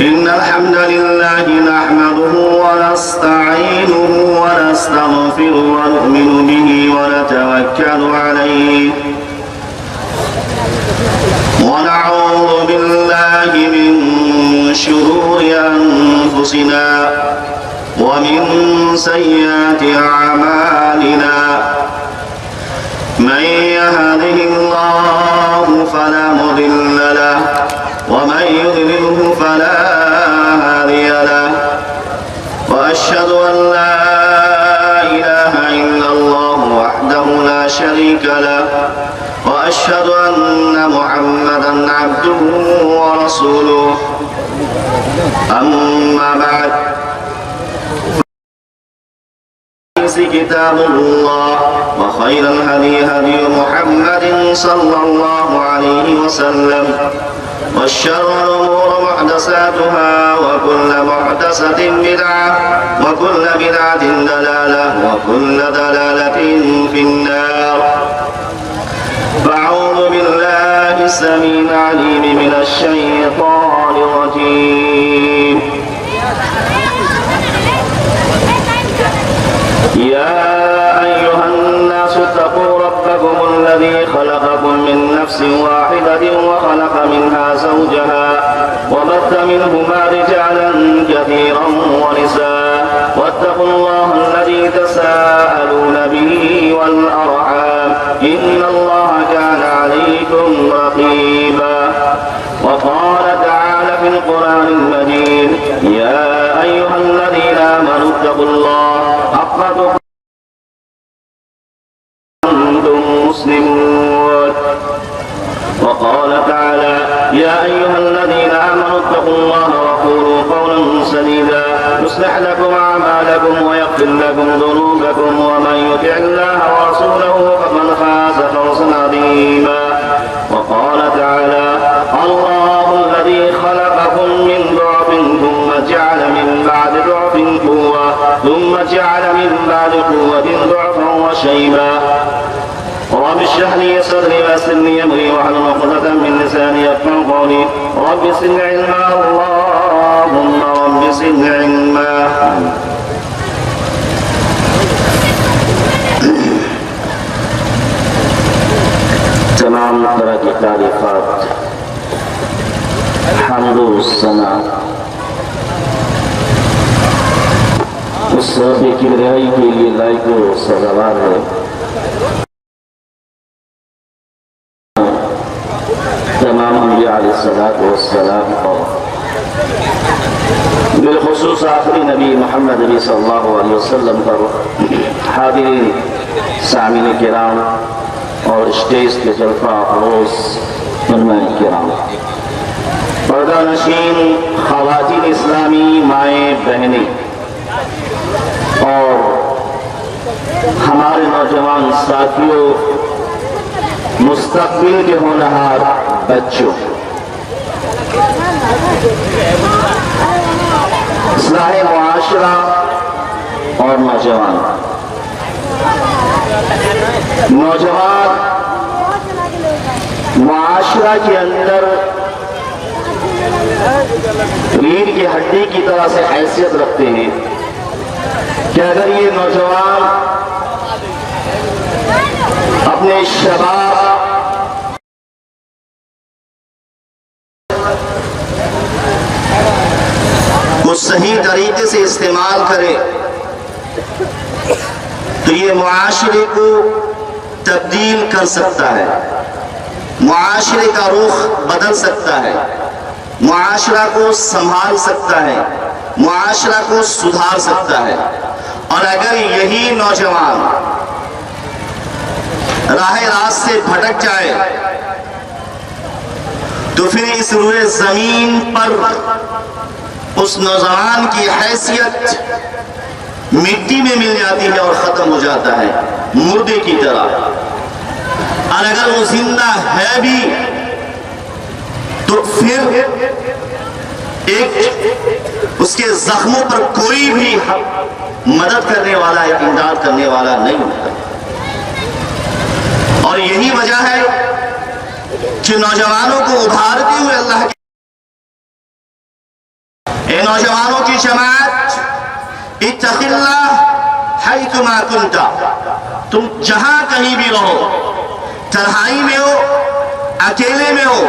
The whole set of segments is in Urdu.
إن الحمد لله نحمده ونستعينه ونستغفره ونؤمن به ونتوكل عليه ونعوذ بالله من شرور أنفسنا ومن سيئات أعمالنا من يهده الله فلا مضل له ومن يضلله فلا هادي له وأشهد أن لا إله إلا الله وحده لا شريك له وأشهد أن محمدا عبده ورسوله أما بعد كتاب الله وخير الهدي هدي محمد صلى الله عليه وسلم والشر الأمور محدثاتها وكل محدثة بدعة وكل بدعة ضلالة وكل ضلالة في النار. فأعوذ بالله السميع العليم من الشيطان الرجيم. يا أيها الناس اتقوا ربكم الذي خلقكم من نفس واحدة وخلق منها زوجها وبث منهما رجالا كثيرا ونساء واتقوا الله الذي تساءلون به والأرحام إن الله كان عليكم رقيبا. وقال تعالى في القرآن المجيد يا أيها الذين آمنوا اتقوا الله حق تقاته وأنتم مسلمون. وقال تعالى يا أيها الذين آمنوا اتقوا الله وقولوا قولا سديدا يصلح لكم أعمالكم ويغفر لكم ذنوبكم ومن يطع الله ورسوله فقد فاز فوزا عظيما. وقال تعالى الله الذي خلقكم من ضعف ثم جعل من بعد ضعف قوة ثم جعل من بعد قوة ضعفا وشيبا. رب اشرح لي صدري ويسر لي امري واحلل عقدة من لساني يفقهوا قولي. رب زدني علما اللهم رب زدني علما. تمام طرح کی تعریفات حمد و ثنا اس رب کی رہائی کے لیے لائق و سزاوار ہے. تمام انبیاء علیہ الصلوۃ والسلام اور بالخصوص آخری نبی محمد نبی صلی اللہ علیہ وسلم پر حاضرین سامعین کرام اور اسٹیج کے جلفہ افروز علماء کرام، پردہ نشین خواتین اسلامی مائیں بہنیں اور ہمارے نوجوان ساتھیوں، مستقبل کے ہونہار بچوں، اصلاح معاشرہ اور نوجوان معاشرہ کے اندر ریڑھ کی ہڈی کی طرح سے حیثیت رکھتے ہیں کہ اگر یہ نوجوان اپنے شباب کو صحیح طریقے سے استعمال کرے تو یہ معاشرے کو تبدیل کر سکتا ہے، معاشرے کا رخ بدل سکتا ہے، معاشرہ کو سنبھال سکتا ہے، معاشرہ کو سدھار سکتا ہے. اور اگر یہی نوجوان راہ راست سے بھٹک جائے تو پھر اس روئے زمین پر اس نوجوان کی حیثیت مٹی میں مل جاتی ہے اور ختم ہو جاتا ہے مردے کی طرح. اور اگر وہ زندہ ہے بھی تو پھر اس کے زخموں پر کوئی بھی مدد کرنے والا یا امداد کرنے والا نہیں ہوتا. اور یہی وجہ ہے کہ نوجوانوں کو ابھارتے ہوئے اللہ نوجوانوں کی جماعت، اتق اللہ حیثما کنت، تم جہاں کہیں بھی رہو، تنہائی میں ہو، اکیلے میں ہو،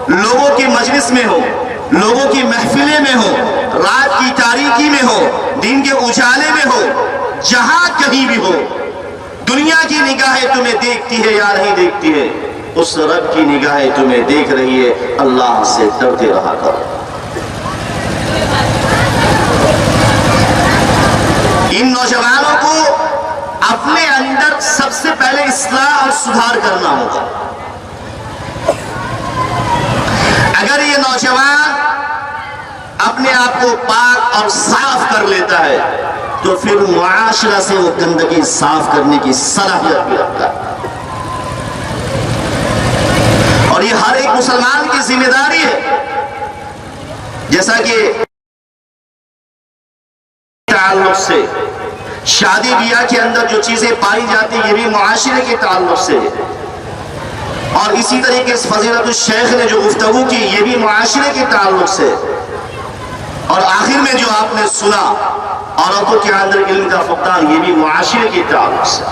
لوگوں کی مجلس میں ہو، لوگوں کی محفلیں میں ہو، رات کی تاریکی میں ہو، دن کے اجالے میں ہو، جہاں کہیں بھی ہو، دنیا کی نگاہیں تمہیں دیکھتی ہے یا نہیں دیکھتی ہے، اس رب کی نگاہیں تمہیں دیکھ رہی ہے، اللہ سے ڈرتے رہا کرو۔ ان نوجوانوں کو اپنے اندر سب سے پہلے اصلاح اور سدھار کرنا ہوگا۔ اگر یہ نوجوان اپنے آپ کو پاک اور صاف کر لیتا ہے تو پھر معاشرہ سے وہ گندگی صاف کرنے کی صلاحیت بھی رکھتا ہے، اور یہ ہر ایک مسلمان کی ذمہ داری ہے۔ جیسا کہ تعلق سے شادی بیاہ کے اندر جو چیزیں پائی جاتی یہ بھی معاشرے کے تعلق سے ہے، اور اسی طریقے سے فضیلت الشیخ نے جو گفتگو کی یہ بھی معاشرے کے تعلق سے، اور آخر میں جو آپ نے سنا عورتوں کے اندر علم کا فقدان یہ بھی معاشرے کے تعلق سے۔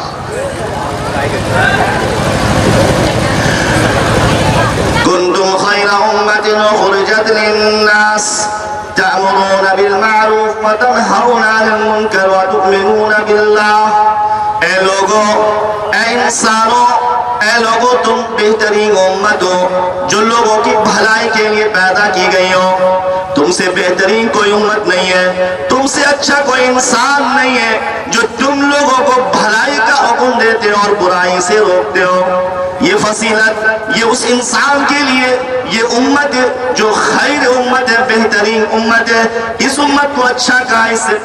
کنتم خیر امت اخرجت للناس تأمرون بالمعروف وتنہون عن المنکر وتؤمنون باللہ۔ اے لوگوں، اے انسانوں، اے لوگوں، تم بہترین امت ہو جو لوگوں کی بھلائی کے لیے پیدا کی گئی ہو۔ تم سے بہترین کوئی امت نہیں ہے، تم سے اچھا کوئی انسان نہیں ہے جو تم لوگوں کو بھلائی کا حکم دیتے ہو اور برائی سے روکتے ہو۔ یہ فضیلت یہ اس انسان کے لیے یہ امت جو خیر امت ہے، بہترین امت ہے۔ اس امت کو اچھا کہا، اس سے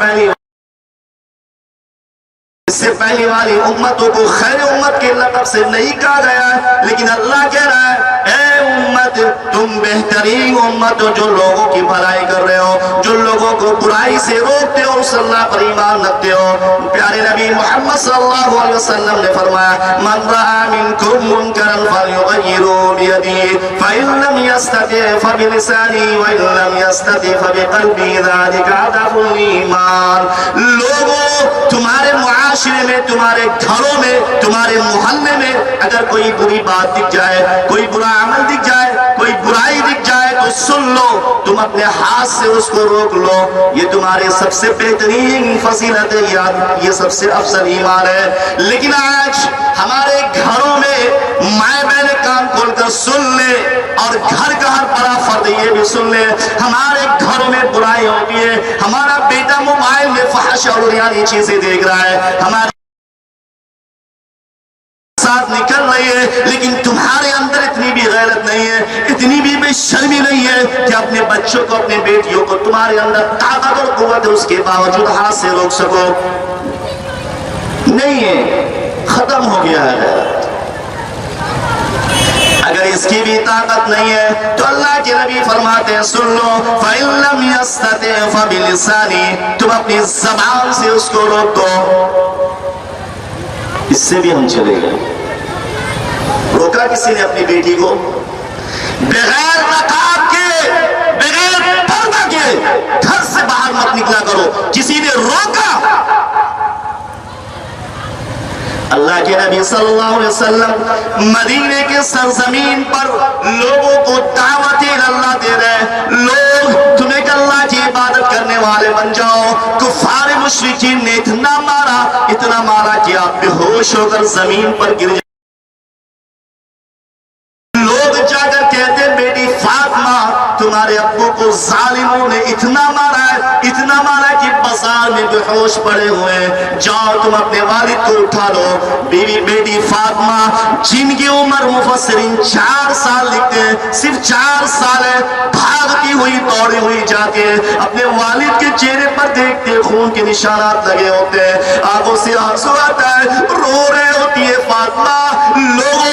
پہلی والی امتوں کو خیر امت کے لقب سے نہیں کہا گیا ہے، لیکن اللہ کہہ رہا ہے اے امت تم بہترین امت ہو جو لوگوں کی بھلائی کر رہے ہو، جو لوگوں کو برائی سے روکتے ہو، صلی اللہ پر ایمان رکھتے ہو۔ پیارے نبی محمد صلی اللہ علیہ وسلم نے فرمایا من رأى منکم منکرا فلیغیرہ بیدہ فإن لم یستطع فبلسانہ وإن لم یستطع فبقلبہ ذلک اضعف الایمان۔ لوگوں، تمہارے معاشرے میں، تمہارے گھروں میں، تمہارے محلے میں اگر کوئی بری بات دکھ جائے، کوئی برا عمل دکھ جائے، کوئی برائی دکھ جائے تو سن لو، تم اپنے ہاتھ سے اس کو روک لو، یہ تمہارے سب سے بہترین فضیلت ہے، یہ سب سے افضل ایمان ہے۔ لیکن آج ہمارے گھروں میں مائیں بہنیں کان کھول کر سن لیں، اور گھر کا ہر بڑا فرد یہ بھی سن لیں، ہمارے گھروں میں برائی ہوتی ہے، ہمارا بیٹا موبائل میں فحش اور عریانی چیزیں دیکھ رہا ہے، ہمارے ساتھ نکل رہی ہے، لیکن تمہارے اندر اتنی بھی غیرت نہیں ہے، اتنی بھی بے شرمی نہیں ہے کہ اپنے بچوں کو، اپنے بیٹیوں کو، تمہارے اندر طاقت اور قوت ہے اس کے باوجود ہاتھ سے روک سکو، نہیں ہے، ختم ہو گیا ہے غیرت۔ اگر اس کی بھی طاقت نہیں ہے تو اللہ کے نبی فرماتے ہیں سن لو فَإِن لَمْ يَسْتَطِعْ فَبِلِسَانِهِ، تم اپنی زبان سے اس کو روک دو۔ اس سے بھی ہم چلے گئے۔ روکا کسی نے اپنی بیٹی کو بغیر نقاب کے، بغیر پردہ کے گھر سے باہر مت نکلا کرو، کسی نے روکا؟ اللہ کے نبی صلی اللہ علیہ وسلم مدینے کے سرزمین پر لوگوں کو دعوت اللہ دے رہے، لوگ تمہیں اللہ کی عبادت کرنے والے بن جاؤ۔ کفار مشرکین نے اتنا مارا کہ آپ بے ہوش ہو کر زمین پر گر جائے۔ لوگ جا کر کہتے بیٹی فاطمہ تمہارے ابو کو ظالموں نے اتنا مارا کہ بازار میں بے ہوش پڑے ہوئے ہیں، جاؤ تم اپنے والد کو اٹھا لو۔ بیٹی فاطمہ جن کی عمر مفسرین 4 سال لکھتے ہیں، صرف 4 سال ہے، بھاگتی ہوئی دوڑی ہوئی جاتی ہے، اپنے والد کے چہرے پر دیکھتے خون کے نشانات لگے ہوتے ہیں، آنکھوں سے آنسو آتا ہے، رو رہے ہوتی ہے فاطمہ لوگوں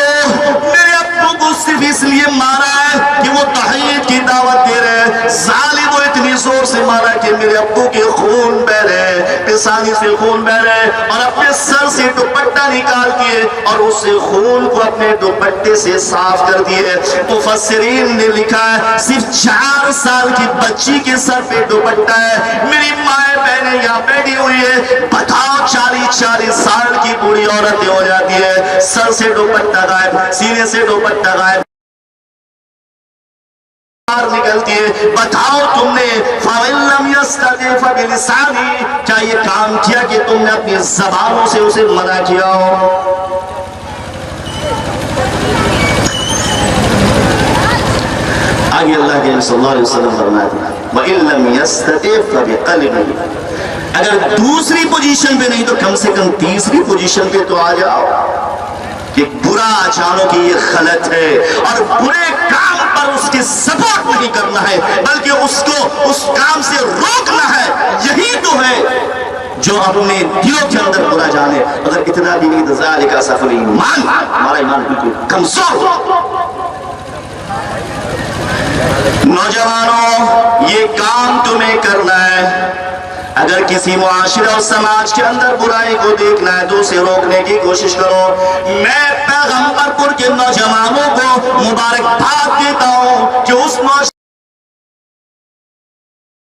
میرے ابو کو صرف اس لیے مارا ہے کہ وہ توحید کی دعوت دے رہے ہیں، ظالم وہ اتنی زور سے مارا کہ میرے ابو کے خون بہ رہے ہیں۔ لسانی سے خون بہ رہے اور اپنے سر سے دوپٹہ نکال دیے اور اس خون کو اپنے دوپٹے سے صاف کر دیے. مفسرین نے لکھا ہے صرف 4 سال کی بچی کے سر پہ دوپٹہ ہے. میری مائیں بہنیں یہاں بیٹھی ہوئی ہے, بتاؤ 40 سال کی بوڑھی عورتیں ہو جاتی ہے, سر سے دوپٹہ غائب, سینے سے دوپٹہ غائب نکلتی ہے. بتاؤ تم نے فَإِن لَّمْ يَسْتَطِعْ فَبِلِسَانِهِ, کیا یہ کام کیا کہ تم نے اپنی زبانوں سے اسے منع کیا ہو؟ آگے اللہ کے صلی اللہ علیہ وسلم فرماتے ہیں وَإِن لَّمْ يَسْتَطِعْ فَبِقَلْبِهِ, اگر دوسری پوزیشن پہ نہیں تو کم سے کم تیسری پوزیشن پہ تو آ جاؤ کہ برا جانو کہ یہ غلط ہے اور برے کام پر اس کے سپورٹ نہیں کرنا ہے بلکہ اس کو اس کام سے روکنا ہے. یہی تو ہے جو اپنے دلوں کے اندر برا جانے. اگر اتنا بھی نہیں تو ذالک اضعف الایمان, ہمارا ایمان بالکل کمزور. نوجوانوں یہ کام تمہیں کرنا ہے. اگر کسی معاشرے اور سماج کے اندر برائی کو دیکھنا ہے تو اسے روکنے کی کوشش کرو. میں پیغمبر پور کے نوجوانوں کو مبارکباد دیتا ہوں کہ اس معاشرے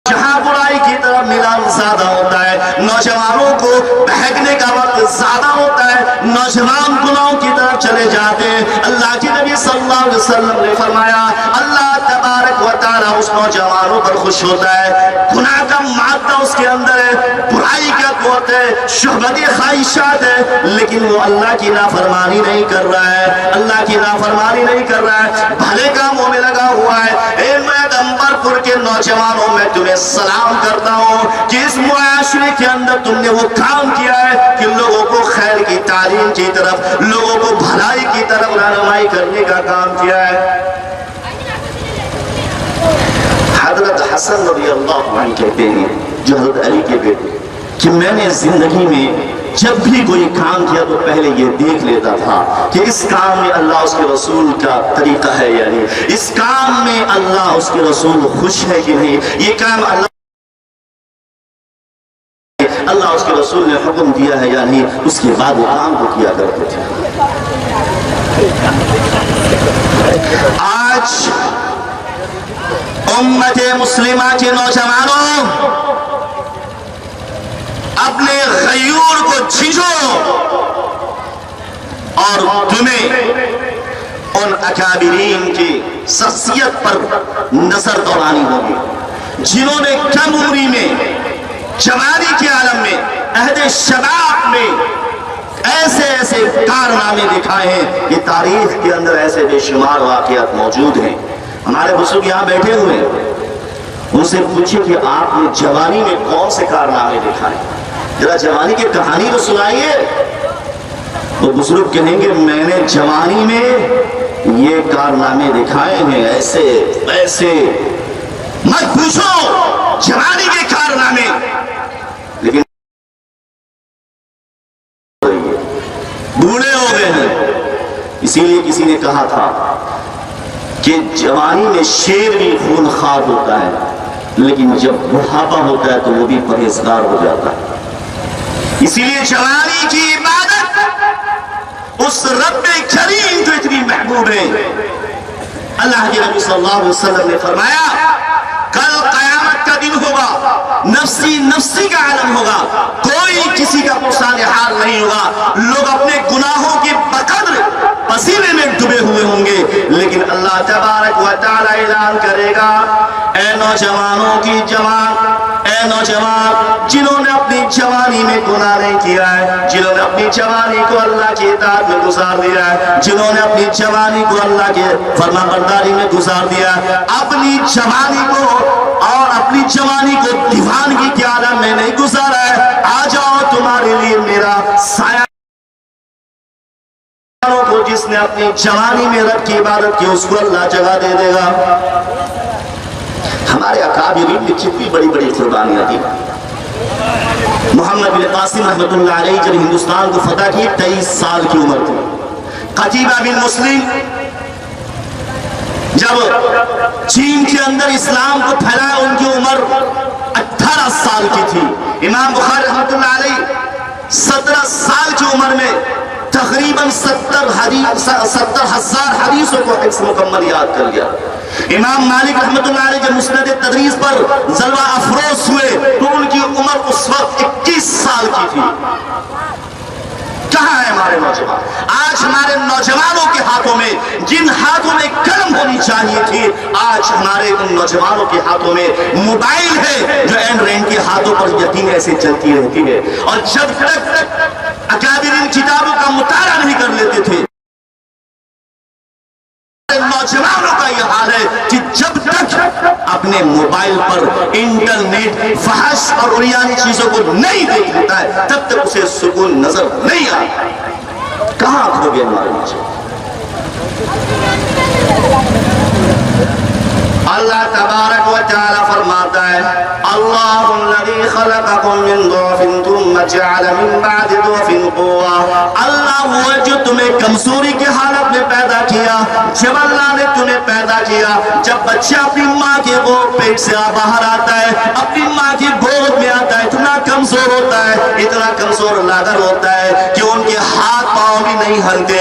جہاں برائی کی طرف میلان زیادہ ہوتا ہے, نوجوانوں کو بہکنے کا وقت زیادہ ہوتا ہے, نوجوان گناہوں کی طرف چلے جاتے ہیں. اللہ کے نبی صلی اللہ علیہ وسلم نے فرمایا اللہ تبارک و تعالی اس نوجوانوں پر خوش ہوتا ہے. گناہ کا مادہ اس کے اندر ہے, برائی کا قوت ہے, شہوتی خواہشات ہے, لیکن وہ اللہ کی نافرمانی نہیں کر رہا ہے, اللہ کی نافرمانی نہیں کر رہا ہے, بھلے کاموں میں لگا ہوا ہے. اے پیغمبر پور کے نوجوانوں میں تمہیں سلام کرتا ہوں کہ اس معاشرے کے اندر تم نے وہ کام کیا ہے کہ لوگوں کو خیر کی تعلیم کی طرف, لوگوں کو بھلائی کی طرف رہنمائی کرنے کا کام کیا ہے. حضرت حسن رضی اللہ عنہ کہتے ہیں, جو حضرت علی کے بیٹے, کہ میں نے زندگی میں جب بھی کوئی کام کیا تو پہلے یہ دیکھ لیتا تھا کہ اس کام میں اللہ اس کے رسول کا طریقہ ہے یا نہیں, اس کام میں اللہ اس کے رسول خوش ہے کہ نہیں, یہ کام اللہ اس کے رسول نے حکم دیا ہے یا نہیں, اس کے بعد وہ کام کو کیا کرتے تھے. آج امت مسلمہ کے نوجوانوں اپنے غیور کو جھنجھو اور تمہیں ان اکابرین کی شخصیت پر نظر دورانی ہوگی جنہوں نے کم عمری میں, جوانی کے عالم میں, عہد شباب میں ایسے ایسے کارنامے دکھائے ہیں کہ تاریخ کے اندر ایسے بے شمار واقعات موجود ہیں. ہمارے بزرگ یہاں بیٹھے ہوئے ہیں, ان سے پوچھیں کہ آپ نے جوانی میں کون سے کارنامے دکھائے, ذرا جوانی کی کہانی تو سنائیے. وہ بزرگ کہیں گے میں نے جوانی میں یہ کارنامے دکھائے ہیں, ایسے ایسے. مت پوچھو جوانی کے کارنامے, لیکن بوڑھے ہو گئے ہیں. اسی لیے کسی نے کہا تھا کہ جوانی میں شیر بھی خونخوار ہوتا ہے, لیکن جب بڑھاپا ہوتا ہے تو وہ بھی پرہیزگار ہو جاتا ہے. اسی لیے جوانی کی عبادت اس رب کریم جو اتنی محبوب ہے. اللہ کے نبی صلی اللہ علیہ وسلم نے فرمایا کل قیامت کا دن ہوگا, نفسی نفسی کا عالم ہوگا, کوئی کسی کا پرسان حال نہیں ہوگا, لوگ اپنے گناہوں کی بقدر پسینے میں ڈوبے ہوئے ہوں گے, لیکن اللہ تبارک و تعالی اعلان کرے گا اے نوجوانوں کی جوان, اے نوجوان جنہوں نے اپنی جوانی میں گناہ نہیں کیا ہے, جنہوں نے اپنی جوانی کو اللہ کی اطاعت میں گزار دیا ہے, جنہوں نے اپنی جوانی کو اللہ کے فرما برداری میں گزار دیا ہے, اپنی جوانی کو اور اپنی جوانی کو دیوانگی کے عالم میں نہیں گزارا ہے, آ جاؤ تمہارے لیے میرا سایہ کو جس نے اپنی جوانی میں رب کی عبادت کی اس کو اللہ جگہ دے دے گا. ہمارے اکابرین نے کتنی بڑی بڑی قربانیاں دی. محمد بن قاسم رحمۃ اللہ علیہ جب ہندوستان کو فتح کی 23 سال کی عمر تھی. قتیبہ بن مسلم جب چین کے اندر اسلام کو پھیلایا ان کی عمر 18 سال کی تھی. امام بخاری رحمۃ اللہ علیہ 17 سال کی عمر میں تقریباً 70,000 حدیثوں کو حفظ مکمل یاد کر لیا. امام مالک رحمۃ اللہ علیہ جب مسند تدریس پر جلوہ افروز ہوئے تو ان کی عمر اس وقت 21 سال کی تھی. کہاں ہے ہمارے نوجوان؟ آج ہمارے نوجوانوں کے ہاتھوں میں جن ہاتھوں میں قلم ہونی چاہیے تھی، آج ہمارے ان نوجوانوں کے ہاتھوں میں موبائل ہے جو این رین کے ہاتھوں پر یقین ایسے چلتی رہتی ہے. اور جب تک اکابر ان کتابوں کا مطالعہ نہیں کر لیتے تھے، نوجوانوں کا یہ حال ہے کہ جب تک اپنے موبائل پر انٹرنیٹ فحش اور عریانی چیزوں کو نہیں دیکھ لیتا ہے تب تک اسے سکون نظر نہیں آتا. کہاں کھو گئے ہمارے نوجوان؟ اللہ تبارک و تعالی فرماتا ہے اللہ الذی خلقکم من ضعف ثم جعل من بعد ضعف قوة. اللہ وہ ہے جو تمہیں کمزوری کی حالت میں پیدا کیا. جب اللہ نے تمہیں پیدا کیا، جب بچہ اپنی ماں کے پیٹ سے باہر آتا ہے، اپنی ماں کی گود میں آتا ہے، اتنا کمزور ہوتا ہے، اتنا کمزور لاغر ہوتا ہے کہ ان کے ہاتھ پاؤں بھی نہیں ہلتے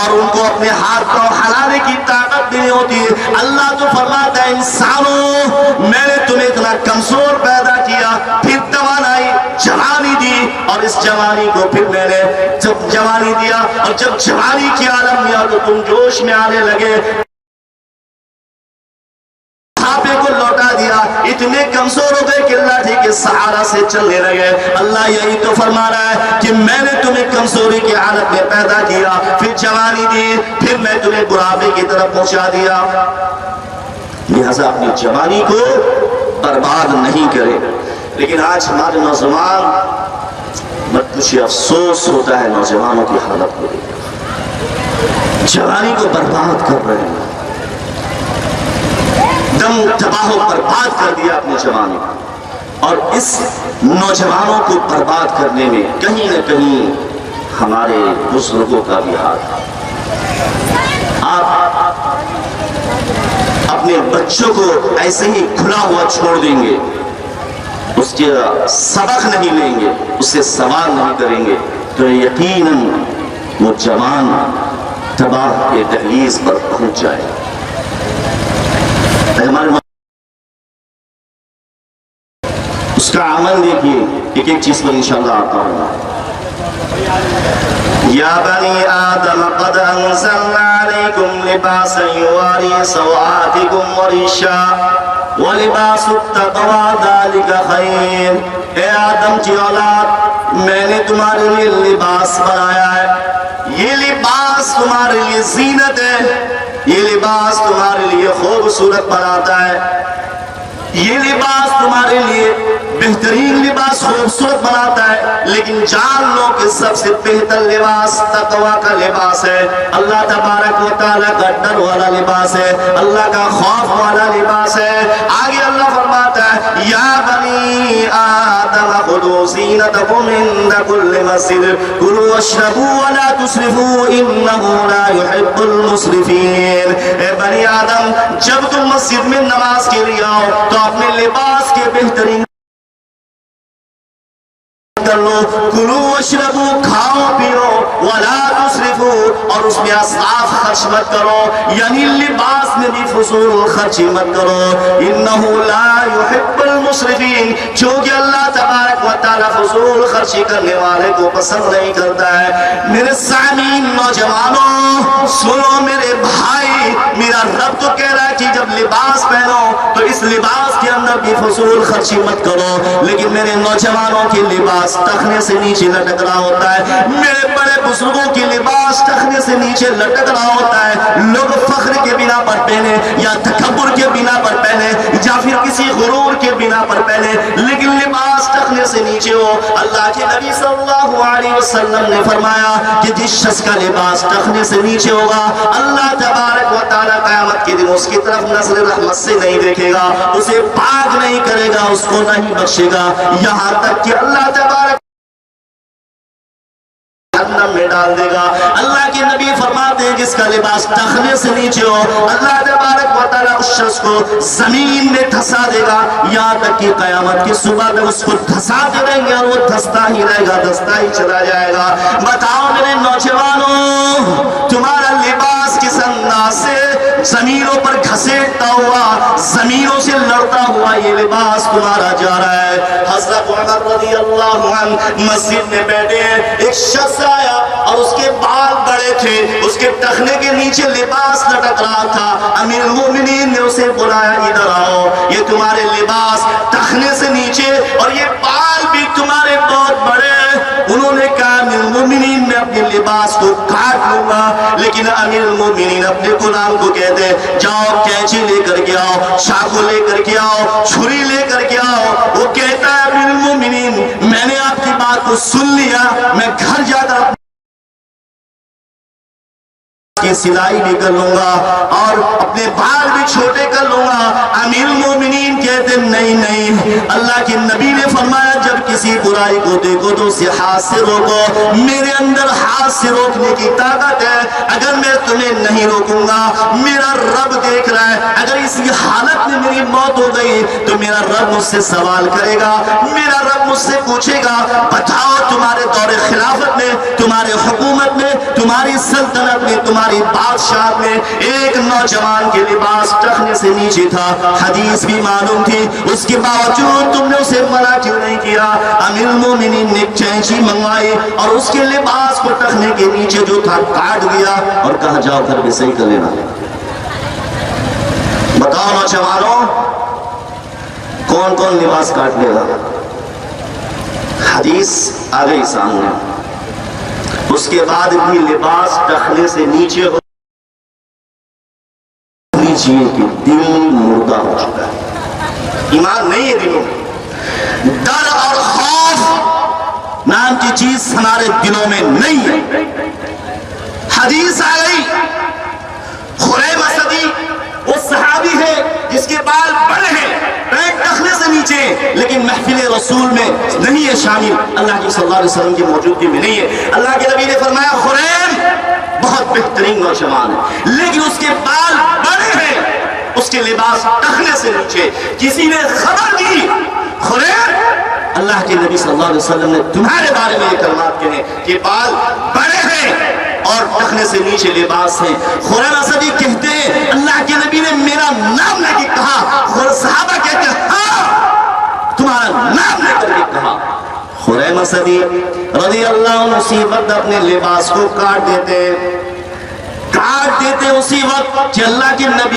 اور ان کو اپنے ہاتھ پاؤں ہلانے کی طاقت بھی نہیں ہوتی. اللہ تو فرماتا ہے انسانوں میں نے تمہیں اتنا کمزور پیدا کیا، پھر توانائی جوانی دی اور اس جوانی کو پھر میں نے جب جوانی دیا اور جب جوانی کی عالم دیا تو تم جوش میں آنے لگے، بڑھاپے کو لوٹا دیا، اتنے کمزور ہو گئے کہ اللہ کے سہارا سے چلنے لگے. اللہ یہی تو فرما رہا ہے کہ میں نے تمہیں کمزوری کی حالت میں پیدا کیا، پھر جوانی دی، پھر میں تمہیں بڑھاپے کی طرف پہنچا دیا. لہذا اپنی جوانی کو برباد نہیں کرے. لیکن آج ہمارے نوجوان کچھ افسوس ہوتا ہے نوجوانوں کی حالت کو دیکھ کر، جوانی کو برباد کر رہے ہیں، دم تباہ و برباد کر دیا اپنی جوانی کو. اور اس نوجوانوں کو برباد کرنے میں کہیں نہ کہیں ہمارے بزرگوں کا بھی ہاتھ ہے. آپ اپنے بچوں کو ایسے ہی کھلا ہوا چھوڑ دیں گے، اس کے سبق نہیں لیں گے، اس سے سوال نہیں کریں گے تو یقیناً وہ جوان تباہ کے دہلیز پر پہنچ جائے. اس کا عمل دیکھیے. ایک ایک چیز پر انشاءاللہ آتا ہوں. یا بنی آدم قد انزلنا علیکم لباسا یواری سوآتکم ورشا ولباس التقوی ذالک خیر. اے آدم کی اولاد، میں نے تمہارے لیے لباس بنایا ہے. یہ لباس تمہارے لیے زینت ہے، یہ لباس تمہارے لیے خوبصورت بناتا ہے، یہ لباس تمہارے لیے بہترین لباس خوبصورت بناتا ہے. لیکن جان لو کہ سب سے بہتر لباس تقوی کا لباس ہے، اللہ تبارک و تعالیٰ کا ڈر والا لباس ہے، اللہ کا خوف والا لباس ہے. آگے اللہ فرماتا ہے یا بنی آدم خذوا زینتکم عند کل مسجد کلوا واشربوا ولا تسرفوا انہ لا يحب المسرفین. اے بنی آدم، جب تم مسجد میں نماز کے لیے آؤ تو اپنے لباس کے بہترین کر لو. کلو واشربو، کھاؤ پیو، ولا تسرفو، اور اس میں اسراف خرچ مت کرو، یعنی لباس میں بھی فضول خرچی مت کرو. انہو لا يحب المسرفین، چونکہ اللہ تبارک و تعالی فضول خرچی کرنے والے کو پسند نہیں کرتا ہے. میرے سامعین نوجوانوں سنو، میرے بھائی، میرا رب تو کہہ رہا ہے کہ جب لباس پہنو تو اس لباس کے اندر بھی فضول خرچی مت کرو. لیکن میرے نوجوانوں کے لباس ٹخنے سے نیچے لٹک رہا ہوتا ہے، میرے بڑے بزرگوں کی لباس ٹخنے سے نیچے لٹک رہا ہوتا ہے. لوگ فخر کے بنا پر پہنے یا تکبر کے بنا پر پہنے یا پھر کسی غرور کے بنا پر پہنے، لیکن لباس ٹخنے سے نیچے ہو. اللہ کے نبی صلی اللہ علیہ وسلم نے فرمایا کہ جس شخص کا لباس ٹخنے سے نیچے ہوگا اللہ تبارک و تعالی قیامت کے دن اس کی طرف نظر رحمت سے نہیں دیکھے گا، اسے پاک نہیں کرے گا، اس کو نہیں بخشے گا، یہاں تک کہ اللہ تبارک جہنم میں ڈال دے گا. اللہ کے نبی فرماتے ہیں جس کا لباس ٹخنے سے نیچے ہو اللہ تبارک و تعالی اس شخص کو زمین میں دھسا دے گا یہاں تک کہ قیامت کی صبح تک اس کو دھساتے رہیں گے اور وہ دھستا ہی رہے گا، دھستا ہی چلا جائے گا۔ بتاؤ میرے نوجوانوں، تمہارا لباس کس انداز سے زمینوں پر گھسیٹتا ہوا، زمینوں سے لڑتا ہوا یہ لباس تمہارا جا رہا ہے۔ حضرت عمر رضی اللہ عنہ مسجد میں بیٹھے ہیں، ایک شخص آیا اور اس کے بال بڑے تھے، اس کے ٹخنے کے نیچے لباس لٹک رہا تھا۔ امیر المومنین نے اسے بلایا، ادھر آؤ، یہ تمہارے لباس ٹخنے سے نیچے اور یہ بال بھی تمہارے بہت بڑے ہیں۔ انہوں نے کہا امیر المومنین میں اپنے لباس کو کاٹ لوں گا، لیکن امیر المومنین اپنے غلام کو کہتے جاؤ کینچی لے کر کے آؤ، چاقو لے کر کے آؤ، چھری لے کر کے آؤ۔ وہ کہتا ہے امیر المومنین میں نے آپ کی بات کو سن لیا، میں گھر جا کر کی سلائی بھی کر لوں گا اور اپنے بال بھی چھوٹے کر لوں گا۔ امیر المومنین کہتے نہیں نہیں، اللہ کے نبی نے فرمایا جب کسی برائی کو دیکھو تو اسے ہاتھ سے روکو، میرے اندر ہاتھ سے روکنے کی طاقت ہے، اگر میں تمہیں نہیں روکوں گا میرا رب دیکھ رہا ہے، اگر اسی حالت میں میری موت ہو گئی تو میرا رب مجھ سے سوال کرے گا، میرا رب مجھ سے پوچھے گا بتاؤ تمہارے دور خلافت میں، تمہارے حکومت میں، تمہاری سلطنت میں، تمہاری بادشاہ میں ایک نوجوان کے لباس ٹخنے سے نیچے تھا، حدیث بھی معلوم تھی، اس کے باوجود تم نے اسے منع کیوں نہیں کیا؟ امیر المومنین نے کینچی منگوائی اور اس کے لباس کو ٹخنے کے نیچے جو تھا کاٹ دیا اور کہا جاؤ گھر میں صحیح کر لینا۔ بتاؤ نوجوانوں کون کون لباس کاٹ لے گا؟ حدیث آ گئی سامنے۔ اس کے بعد بھی لباس ٹخنے سے نیچے ہو لیجیے کہ دل مردہ ہو چکا ہے، ایمان نہیں ہے دلوں میں، ڈر اور خوف نام کی چیز ہمارے دلوں میں نہیں ہے۔ حدیث آ گئی، خریم اسدی وہ صحابی ہے جس کے بال بڑے ہیں، پینٹ ٹخنے سے نیچے، لیکن محفل رسول میں نہیں ہے شامل، اللہ کی صلی اللہ علیہ وسلم کی موجودگی میں نہیں ہے۔ اللہ کے نبی نے فرمایا خریم بہت بہترین نوجوان ہے لیکن اس کے بال بڑے ہیں، اس کے لباس ٹخنے سے نیچے۔ کسی نے خبر دی خریم اللہ کے نبی صلی اللہ علیہ وسلم نے تمہارے بارے میں یہ کلمات کہے کہ بال بڑے ہیں اور ٹخنے سے نیچے لباس ہیں۔ خریم اسدی کہتے ہیں اللہ کے نبی نے میرا نام لے کے کہا، صحابہ کہتے ہیں ہاں تمہارا نام لے کر کے کہا۔ خریم اسدی رضی اللہ عنہ اسی وقت اپنے لباس کو کاٹ دیتے اسی وقت کہ اللہ کے نبی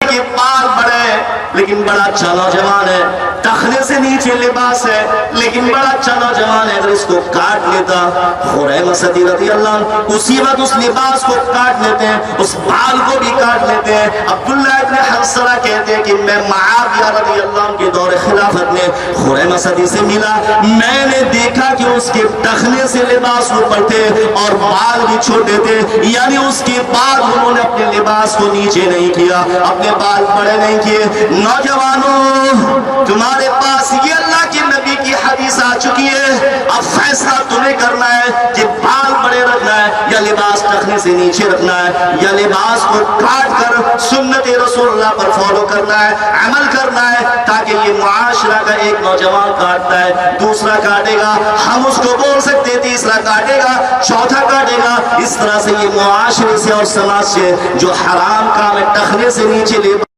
کے بال بڑے لیکن بڑا اچھا نوجوان ہے، ٹخنے سے نیچے لباس ہے لیکن بڑا اچھا نوجوان ہے، اگر اس کو کاٹ لیتا خریم اسدی رضی اللہ عنہ اسی وقت اس لباس کو کاٹ لیتے ہیں، اس بال کو بھی کاٹ لیتے ہیں۔ عبداللہ ابن حنصلہ کہتے ہیں کہ میں معاویہ رضی اللہ عنہ کے دور خلافت میں خریم اسدی سے ملا، میں نے دیکھا کہ اس کے ٹخنے سے لباس اوپر تھے اور بال بھی چھوٹے تھے، یعنی اس کے بعد انہوں نے اپنے لباس کو نیچے نہیں کیا، اپنے بال بڑے نہیں کیے۔ نوجوانوں تمہارے پاس یہ اللہ کے نبی کی حدیث آ چکی ہے، اب فیصلہ تمہیں کرنا ہے کہ بال بڑے رکھنا ہے یا لباس ٹخنے سے نیچے رکھنا ہے، یا لباس کو کاٹ کر سنت رسول اللہ پر فالو کرنا ہے، عمل کرنا ہے، تاکہ یہ معاشرہ کا ایک نوجوان کاٹتا ہے دوسرا کاٹے گا، ہم اس کو بول سکتے تیسرا کاٹے گا چوتھا کاٹے گا، اس طرح سے یہ معاشرے سے اور سماج سے جو حرام کام ہے ٹخنے سے نیچے لباس۔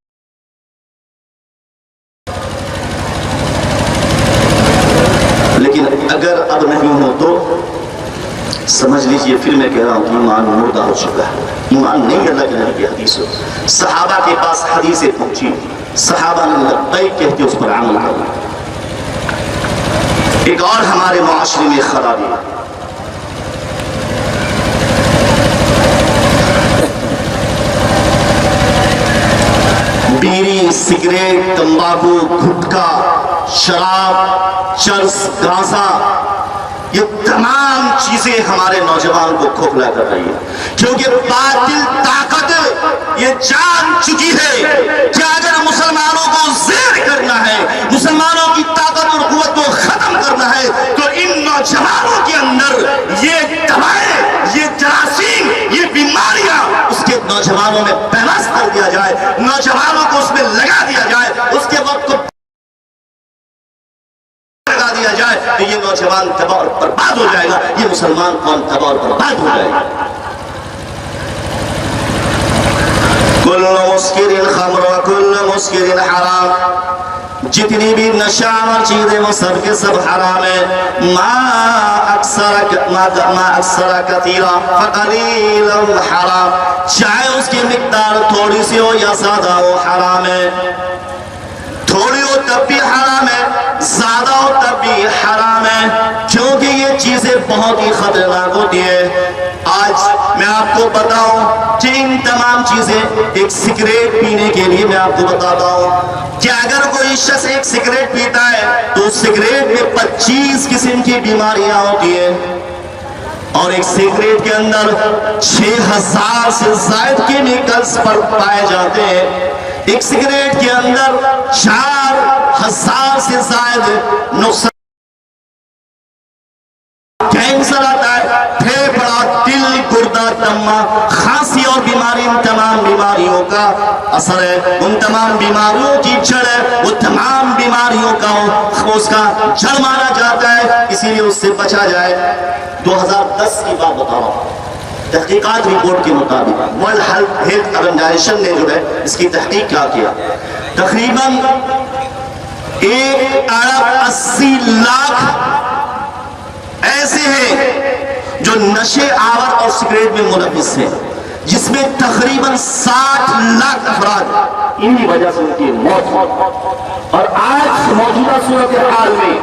لیکن اگر اب نہیں ہو تو سمجھ لیجئے پھر میں کہہ رہا ہوں کہ ایمان مردہ ہو چکا ہے، ایمان نہیں اللہ کے نبی کی حدیث ہو۔ صحابہ کے پاس حدیثیں پہنچی، صحابہ نے لبیک کہتے اس پر عمل کرنا۔ ایک اور ہمارے معاشرے میں خرابی ہے، بیڑی، سگریٹ، تمباکو، گٹکا، شراب، چرس، گانزا، یہ تمام چیزیں ہمارے نوجوان کو کھوکھلا کر رہی ہے، کیونکہ باطل طاقت یہ جان چکی ہے کہ اگر مسلمانوں کو زیر کرنا ہے، مسلمانوں کی طاقت اور قوت کو ختم کرنا ہے تو ان نوجوانوں کے اندر یہ دوائیں، یہ جراثیم، یہ بیماریاں اس کے نوجوانوں میں پیوست دیا جائے، نوجوانوں کو اس میں لگا دیا جائے، اس کے وقت کو لگا دیا جائے تو یہ نوجوان تباہ اور برباد ہو جائے گا، یہ مسلمان قوم تباہ اور برباد ہو جائے گا۔ کل مسکر خمر و کل مسکر حرام، جتنی بھی نشہ چیزیں وہ سب کے سب حرام ہے۔ ما اکثر کثیرا فقلیل حرام، چاہے اس کی مقدار تھوڑی سی ہو یا زیادہ ہو حرام ہے، تھوڑی ہو تب بھی حرام ہے، زیادہ ہو تب بھی حرام ہے، کیونکہ یہ چیزیں بہت ہی خطرناک ہوتی ہے۔ آج میں آپ کو بتاؤں کہ ان تمام چیزیں، ایک سگریٹ پینے کے لیے میں آپ کو بتاتا ہوں کہ اگر کوئی شخص ایک سگریٹ پیتا ہے تو سگریٹ میں 25 قسم کی بیماریاں ہوتی ہیں، اور ایک سگریٹ کے اندر 6000 سے زائد کیمیکلز پر پائے جاتے ہیں، ایک سگریٹ کے اندر 4000 سے زائد نقصان، کینسر آتا ہے، پھیپھڑا، دل، گردہ، دمہ، کھانسی اور بیماری، ان تمام بیماریوں کا اثر ہے، ان تمام بیماریوں کی جڑ ہے، وہ تمام بیماریوں کا اس کا جڑ مانا جاتا ہے، اسی لیے اس سے بچا جائے۔ 2010 کی بات بتا رہا ہوں، تحقیقات رپورٹ کے مطابق ورلڈ ہیلتھ آرگنائزیشن نے جو ہے اس کی تحقیق کیا تقریباً 1 ارب 80 لاکھ ایسے ہیں جو نشے آور اور سگریٹ میں ملوث ہیں، جس میں تقریباً 60 لاکھ افراد انہی وجہ سے ان کی موت ہوئی۔ اور آج موجودہ صورتحال میں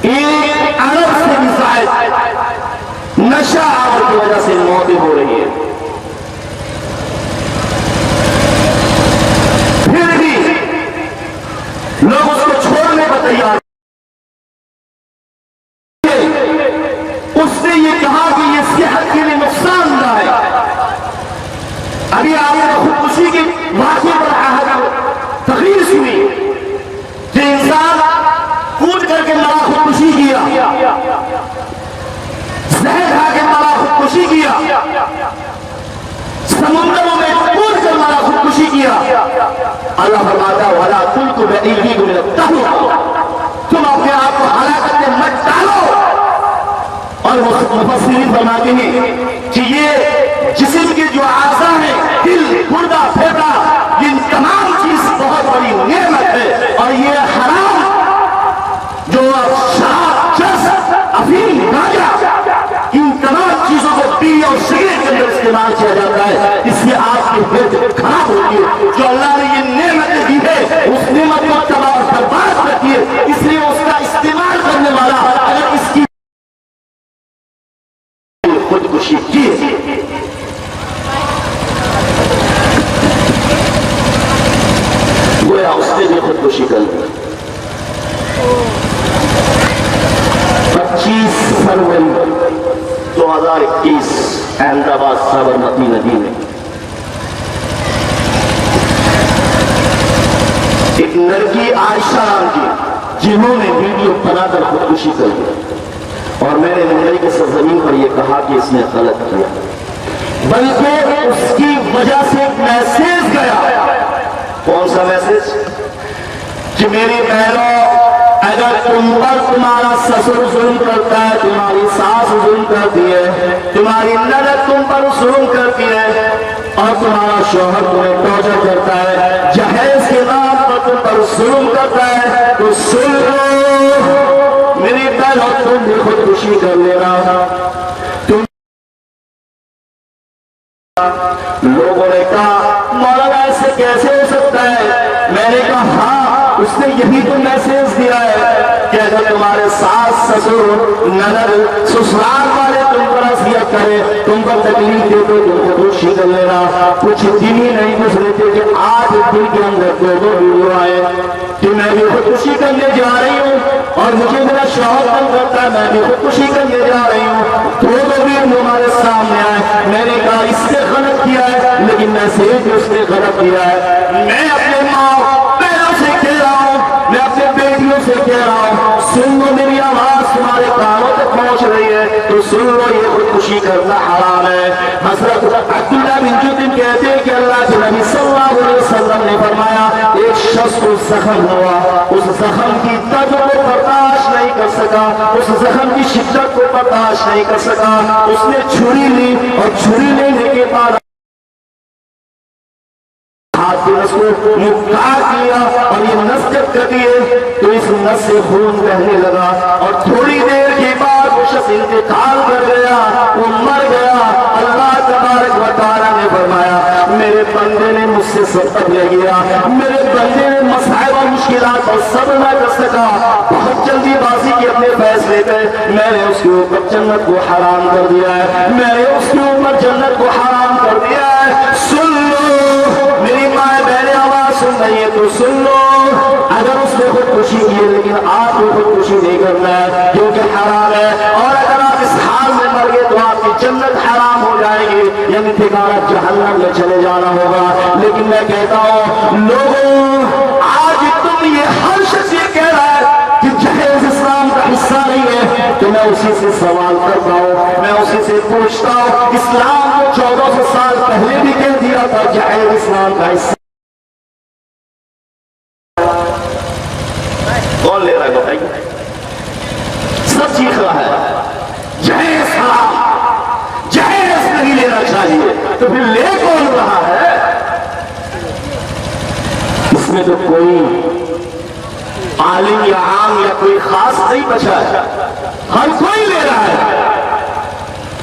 1 ارب سے بھی زائد نشہ آور کی وجہ سے موتیں ہو رہی ہیں، پھر بھی لوگ اس کو چھوڑنے کو تیار۔ اس نے یہ کہا کہ یہ صحت کے لیے نقصان دہ ہے۔ ابھی آپ نے خودکشی کی واقعے پر تقریر سنی کہ انسان کود کر کے مرا، خودکشی کیا، زہر کھا کے مرا، خودکشی کیا، سمندروں میں کود کر مرا، خودکشی کیا۔ اللہ فرماتا ہے وَلَا تُلْقُوا بِأَيْدِيكُمْ إِلَى التَّهْلُكَةِ، تم اپنے آپ کو ہلاکت میں مت ڈالو۔ اور مفسرین فرماتے ہیں کہ یہ جسم کے جو اعضاء ہیں، دل، گردہ، پھیپھڑا، یہ تمام چیز بہت بڑی نعمت ہے، اور یہ حرام جو شراب، چرس، افیم، گانجا، ان تمام چیزوں کو پی اور سگریٹ کے اندر استعمال کیا جاتا ہے، اس سے آپ کی ہیلتھ خراب ہوتی ہے۔ جو اللہ نے یہ نعمت دی ہے اس نعمت کو تباہ اور برباد کرتی ہے، اس لیے اس کا استعمال کرنے والا اگر اس کی خودکشی کی گویا اس نے بھی خودکشی کر لی۔ 25 فروری 2021 احمد آباد سابرمتی ندی میں ایک لڑکی عائشہ نام کی، جنہوں نے ویڈیو بنا کر خودکشی کر لی، اور میں نے ممبئی کے سرزمین پر یہ کہا کہ اس نے غلط کیا، بلکہ اس کی وجہ سے ایک میسیج گیا۔ کون سا میسیج؟ کہ میری بہنوں، اگر تم پر تمہارا سسر ظلم کرتا ہے، تمہاری ساس ظلم کرتی ہے، تمہاری نند تم پر ظلم کرتی ہے، اور تمہارا شوہر تمہیں ٹارچر کرتا ہے، جہیز کے نام پر تم پر ظلم کرتا ہے، تو سن لو میری بہنوں، تم بھی خودکشی کر لینا۔ تم لوگوں نے کہا مولانا ایسے کیسے ہو سکتا ہے؟ میں نے کہا ہاں، اس نے یہی تو میسیج دیا ہے کہ اگر تمہارے ساس، سسر، نند، سسرال والے تم پر اذیت کرے، تم پر تکلیف دے تو تم خودکشی کر لینا۔ کچھ دن ہی نہیں گزرے تھے کہ آج دن کے اندر 2 ویڈیو آئے کہ میں بھی خودکشی کرنے جا رہی ہوں، اور مجھے میرا شوہر تنگ کرتا ہے، میں بھی خودکشی کرنے جا رہی ہوں۔ 2 ویڈیو ہمارے سامنے آئے۔ میں نے کہا اس نے غلط کیا ہے، لیکن میسیج بھی اس نے غلط کیا ہے۔ میں اپنے ماں بہنوں سے کہہ رہا ہوں، میں اپنے بیٹیوں سے کہہ رہا ہوں، سن لو میری آواز تمہارے کانوں تک پہنچ رہی ہے تو سن لو، یہ خودکشی کرنا حرام حرام ہے۔ حضرت عبداللہ بن جدن کہتے ہیں کہ اللہ کے نبی صلی اللہ علیہ وسلم نے فرمایا ایک شخص کو زخم ہوا، اس زخم کی درد کو برداشت نہیں کر سکا، اس زخم کی شدت کو برداشت نہیں کر سکا، اس نے چھری لی اور چھری لینے کے بعد ہاتھ سے نس کو مکار کیا اور یہ نس جب کٹی ہے تو اس نس سے خون بہنے لگا اور تھوڑی دیر کے بعد وہ شخص انتقال کر گیا، وہ مر گیا۔ اللہ تبارک و تعالیٰ نے فرمایا میرے بندے نے مجھ سے سبق لے گیا، میرے بندے نے مسائل اور مشکلات اور صبر نہ کر سکا، بہت جلدی بازی کے اپنے فیصلے پہ میں نے اس کے اوپر جنت کو حرام کر دیا ہے، میں نے اس کے اوپر جنت کو حرام کر دیا ہے۔ سن لو میری ماں بہنیں آواز سن رہی ہے تو سن لو، اگر اس نے خود خوشی کی ہے لیکن آپ کو خود خوشی نہیں کرنا ہے کیونکہ حرام ہے، اور اگر آپ اس حال میں مر گئے تو آپ کی جنت حرام ہو جائے گی، یعنی ٹھکانہ جہنم میں چلے جانا ہوگا۔ لیکن میں کہتا ہوں لوگوں آج تم یہ ہر شخص یہ کہہ رہا ہے کہ جہیز اسلام کا حصہ نہیں ہے، تو میں اسی سے سوال کرتا ہوں، میں اسی سے پوچھتا ہوں اسلام کو 1400 سال پہلے بھی کہہ دیا تھا جہیز اسلام کا حصہ، کون لے رہا ہے بتائیے؟ سب چیخ رہا ہے جہیز حرام، جہیز نہیں لینا چاہیے، تو پھر لے کون رہا ہے؟ اس میں تو کوئی عالم یا عام یا کوئی خاص نہیں بچا ہے، ہر کوئی لے رہا ہے،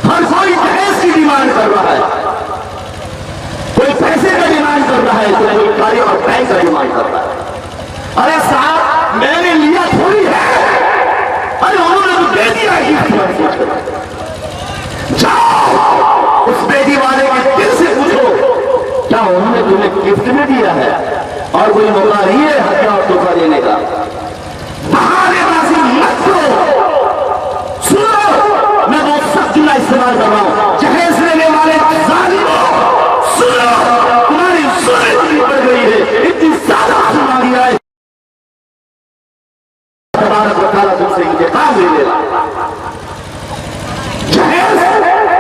ہر کوئی جہیز کی ڈیمانڈ کر رہا ہے، کوئی پیسے کا ڈیمانڈ کر رہا ہے، کوئی گاڑی اور بینک کا ڈیمانڈ کر رہا ہے۔ ارے صاحب میں نے لیا تھوڑی ہے، ارے انہوں نے تو دے دیا ہی، جاؤ اس بیٹی والے کے دل سے پوچھو کیا انہوں نے تمہیں گفٹ میں دیا ہے، اور کوئی موقع نہیں ہے ہتھیار اور تحفہ دینے کا۔ بہانے بازی مت کرو، سنو میں بہت سخت جملہ استعمال کر رہا ہوں، جہیز لینے والے ظالموں سنو، تمہاری سنیں اتنی بڑھ گئی ہے، اتنی زیادہ سنا دیا ہے، تبارک و تعالیٰ تم سے انتقام لے لینا۔ جہیز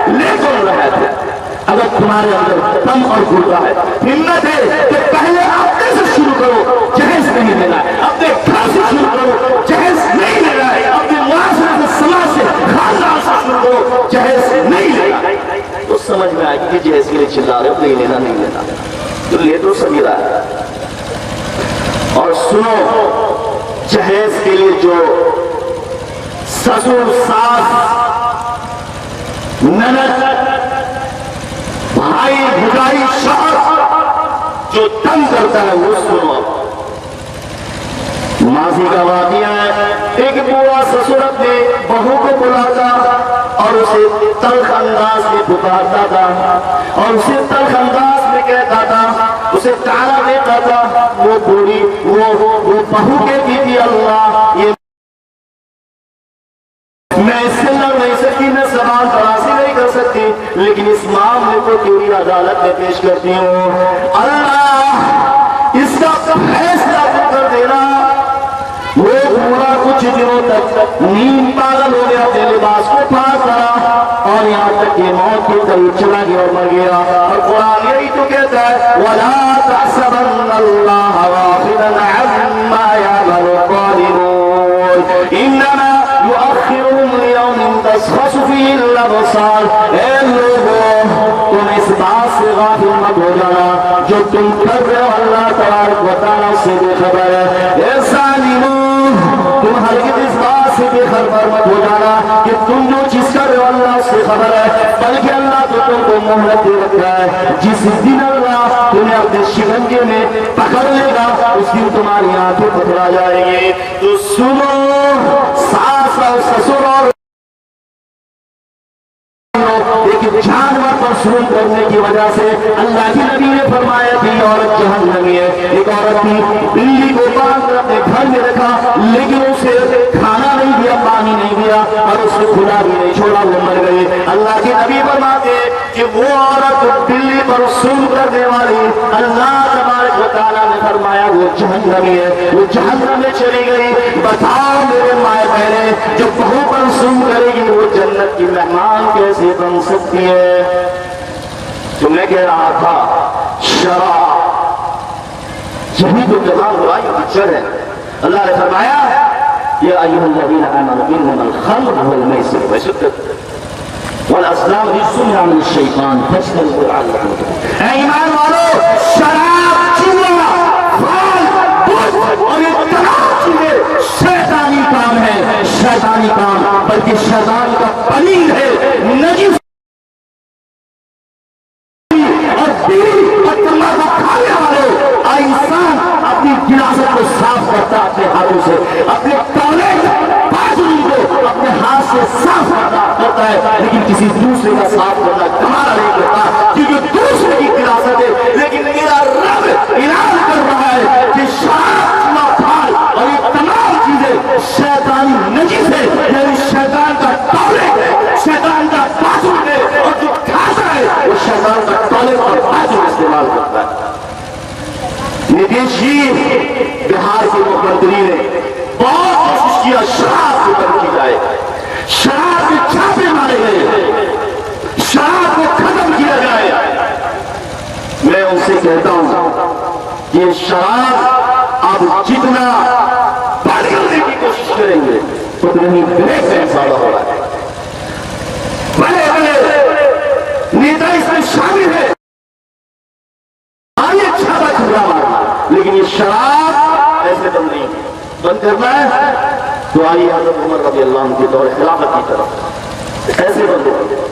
لے کون رہے تھے؟ اگر تمہارے اندر دم اور گردہ ہے، ہمت ہے کہ پہلے اپنے سے شروع کرو، جہیز نہیں لینا ہے، اپنے گھر سے شروع کرو، جہیز نہیں لینا ہے، اپنے معاشرے سے سماج سے خاندان سے شروع کرو، جہیز نہیں لینا ہے، تو سمجھ میں آئے کہ جہیز کے لیے چلا رہے ہو، نہیں لینا نہیں لینا، تو لے تو سمجھ رہا ہے۔ اور سنو جہیز کے لیے جو سسر ساس نند بھائی بھائی شوہر جو تنگ کرتا ہے وہ سنو۔ ماضی کا واقعہ ہے، ایک بوڑھا سسر اپنے بہو کو بلاتا اور اسے تلخ انداز میں پکارتا تھا اور اسے تلخ انداز میں کہتا تھا، اسے تانا دیتا تھا، وہ بوڑھی وہ بہو کہتی تھی اللہ یہ میں اس سے لڑ نہیں سکتی، میں زبان ترازی نہیں کر سکتی، لیکن اس معاملے کو تیری عدالت میں پیش کرتی ہوں، اللہ اس کا فیصلہ کر دینا۔ وہ پورا کچھ دنوں تک نیند پاگل ہو گیا، اپنے لباس کو پھاڑ کرا اور یہاں تک کہ موت کے قریب چلا گیا اور مر گیا۔ اور قرآن یہی تو کہتا ہے وَلَا تَحْسَبَنَّ اللَّهَ غَافِلًا عَمَّا يَعْمَلُ الظَّالِمُونَ إِنَّمَا يُؤَخِّرُهُمْ لِيَوْمٍ تَشْخَصُ فِيهِ الْأَبْصَارُ۔ اے لوگوں تم اس بات سے غافل مت ہو جانا جو تم کر رہے ہو، اللہ تبارک و تعالیٰ سے بے خبر ہے۔ اے ظالموں تم ہرگز اس بات سے بے خبر مت ہو جانا کہ تم جو چیز کر رہے ہو اللہ اس سے خبر ہے، بلکہ اللہ تو تم کو مہلت دے رکھا ہے، جس دن اللہ تمہیں اپنے شکنجے میں پکڑ لے گا اس دن تمہاری آنکھیں پتھرا جائیں گے۔ تو سنو ساس اور سسر اور ایک جانور پر ظلم کرنے کی وجہ سے اللہ کے نبی نے فرمایا کہ یہ عورت جہنمی ہے۔ ایک عورت تھی، بلی کو باندھ کر اپنے گھر میں رکھا لیکن اسے کھانا نہیں دیا، پانی نہیں دیا اور اس کو کھلا بھی نہیں چھوڑا، وہ مر گئی۔ اللہ کے نبی فرماتے کہ وہ عورت بلی پر ظلم کرنے والی اللہ تبارک و و تعالیٰ نے فرمایا وہ جہنمی ہے، وہ جہنم میں چلی گئی. بتاؤ میرے مائے بہنیں، جو بہو پر سن کرے گی وہ جنت کی مہمان کیسے بن سکتی ہے؟ جو میں کہہ رہا تھا شراب، یہی تو تمام برائی کا جڑ ہے. اللہ نے فرمایا یا ایھا الذین آمنوا انما الخمر والمیسر والازلام رجس من عمل الشیطان فاجتنبوه لعلکم تفلحون. اے ایمان والو، شراب، جوا، خال، بدھ اور یہ تمام چیزیں شیطانی کام ہے، شیطانی کام، بلکہ شیطان کا پلید ہے، نجس کو صاف کرتا اپنے ہاتھوں سے، اپنے ٹوائلٹ باتھ روم کو اپنے ہاتھ سے صاف کرتا ہے، لیکن کسی دوسرے کا صاف کرنا کمال نہیں کرتا، کیونکہ دوسرے کی وراثت ہے. لیکن میرا رب اعلان کر رہا ہے کہ شراب، جوا، پھال اور یہ تمام چیزیں شیطانی نجس ہے، یعنی شیطان کا ٹوائلٹ ہے، شیطان کا باتھ روم ہے، اور جو کھاتا ہے وہ شیطان کا ٹوائلٹ اور باتھ روم استعمال کرتا ہے. نتیش جی بہار کے مکھمنتری نے بہت کوشش کیا شراب کو بند کی جائے، شراب کے چھاپے مارے گئے، شراب کو ختم کیا جائے. میں ان سے کہتا ہوں کہ شراب اب جتنا بند کرنے کی کوشش کریں گے اتنا ہی بریک سے زیادہ ہو رہا ہے. بڑے بڑے نیتا اس میں شامل ہے، لیکن یہ شراب ایسے بند نہیں. بند کرنا ہے تو آئیے حضرت عمر رضی اللہ عنہ کے دور خلافت کی طرف ایسے بند ہو.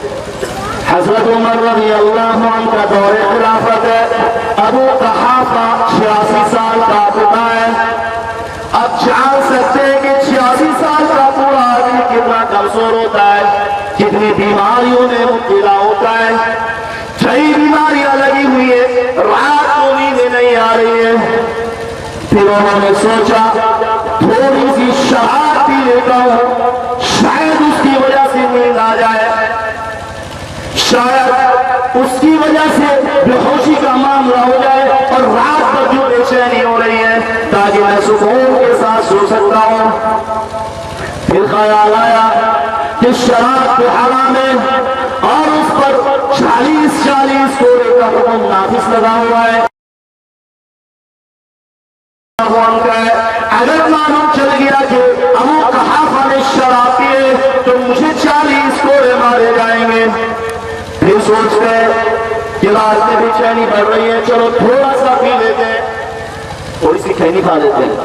حضرت عمر رضی اللہ عنہ کا دور خلافت ہے. ابو قحافہ 86 سال کا ہوتا ہے. اب جان سکتے ہیں کہ 86 سال کا پورا آدمی کتنا کمزور ہوتا ہے، کتنی بیماریوں میں مبتلا ہوتا ہے. کئی بیماریاں لگی ہوئی ہے، رات کو نیند نہیں آ رہی ہے. پھر انہوں نے سوچا تھوڑی سی شراب پی لیتا ہوں، شاید اس کی وجہ سے نیند آ جائے، شاید اس کی وجہ سے بے ہوشی کا معاملہ ہو جائے اور رات بھر جو بے چینی ہو رہی ہے تاکہ میں سکون کے ساتھ سو سکتا ہوں. پھر خیال آیا کہ شراب تو حرام ہے اور اس پر 40 کوڑے کا حکم نافذ لگا ہوا ہے. اگر معلوم چل گیا کہ ابو قحافہ نے شراب پیے تو مجھے 40 کوڑے مارے جائیں گے. پھر سوچتے کہ رات میں بھی چینی بڑھ رہی ہے، چلو تھوڑا سا پی لیتے ہیں، تھوڑی سی کھینی کھا لیتے ہیں.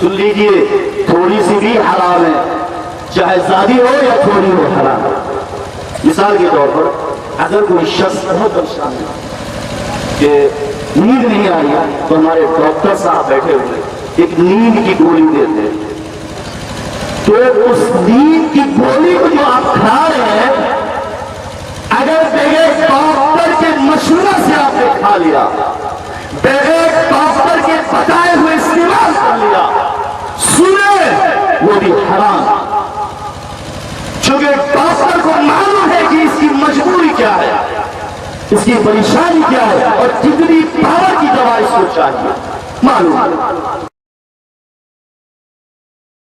سن لیجئے تھوڑی سی بھی حرام ہے، چاہے زیادہ ہو یا تھوڑی ہو حرام. مثال کے طور پر اگر کوئی شخص بہت پریشان ہے کہ نیند نہیں آ رہی تو ہمارے ڈاکٹر صاحب بیٹھے ہوئے ایک نیند کی گولی دیتے ہیں، تو اس نیند کی گولی کو جو آپ کھا رہے ہیں اگر بغیر ڈاکٹر کے مشورہ سے آپ نے کھا لیا، بغیر ڈاکٹر کے بتائے ہوئے استعمال کر لیا، سنے وہ بھی حرام. چونکہ ڈاکٹر کو معلوم ہے کہ اس کی مجبوری کیا ہے، اس کی پریشانی کیا ہے اور کتنی پاور کی دوا اس کو چاہیے معلوم.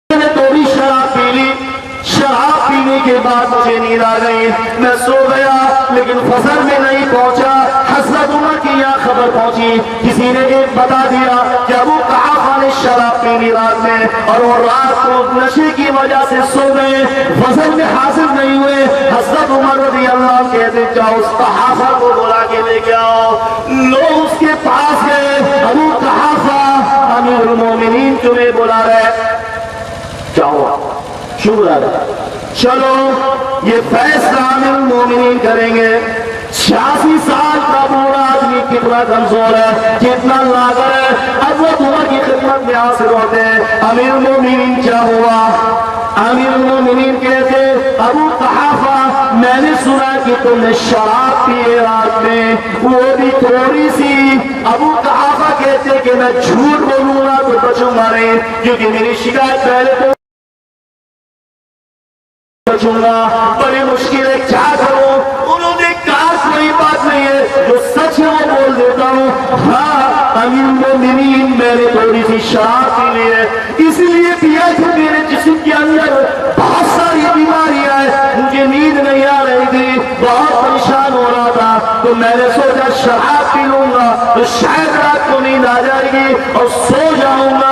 میں نے تو بھی شراب پی لی، شراب پینے کے بعد مجھے نیند آ گئی، میں سو گیا لیکن فجر میں نہیں پہنچا. حضرت عمر کی یہاں خبر پہنچی، کسی نے ایک بتا دیا کہ ابو قحافہ نے شراب پی لی رات میں اور وہ رات کو نشے کی وجہ سے سو گئے، فجر میں حاضر نہیں ہوئے. حضرت عمر رضی اللہ عنہ کہتے جاؤ اس قحافہ کو بلا کے لے کے آؤ. لوگ اس کے پاس گئے، ابو قحافہ امیر المومنین تمہیں بلا رہے. کیا ہوا؟ شکر ہے، چلو یہ فیصلہ امیر المومنین کریں گے. 86 سال کا بوڑھا آدمی کتنا کمزور ہے، کتنا لاغر ہے. اب وہ عمر کی خدمت میں حاضر ہوتے ہیں. امیر المومنین کیا ہوا؟ امیر المومنین کہتے ابو قحافہ میں نے سنا کہ تم نے شراب پیے رات میں، وہ بھی تھوڑی سی. ابو قحافہ کہتے کہ میں جھوٹ بولوں گا تو بچوں گا نہیں، کیونکہ میری شکایت پہلے تو بچوں گا، بڑی مشکل ہے، کیا کروں؟ انہوں نے کہا کوئی بات نہیں. نہیں ہے، جو سچ ہے وہ بول دیتا ہوں۔ ہاں امیر المومنین میں نے تھوڑی سی شراب پی لی ہے، اس لیے پیا کہ میرے جسم کے اندر بہت ساری بیماریاں ہیں، مجھے نیند نہیں آ رہی تھی، بہت پریشان ہو رہا تھا، تو میں نے سوچا شراب پی لوں گا تو شاید رات کو نیند آ جائے گی اور سو جاؤں گا۔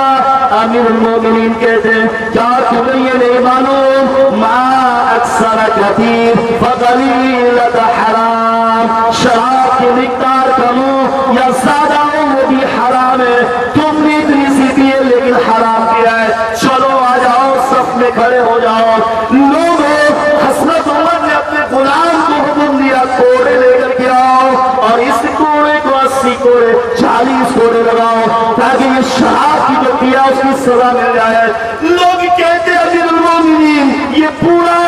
امیر المومنین کہتے ہیں کیا تمہیں یہ نہیں معلوم ما اکثر کثیر فقلیلۃ حرام، شراب کی مقدار کم ہو یا زیادہ ہو وہ بھی حرام ہے، تم نے اتنی سی پی ہے لیکن حرام کیا ہے۔ چلو آ جاؤ صف میں کھڑے ہو جاؤ۔ لوگوں حضرت عمر نے اپنے غلام کو حکم دیا کوڑے لے کر کے آؤ اور اس کوڑے کو 80 کوڑے 40 کوڑے لگاؤ تاکہ یہ شراب کی جو کیا اس کی سزا مل جائے۔ لوگ کہتے ہیں امیر المومنین یہ پورا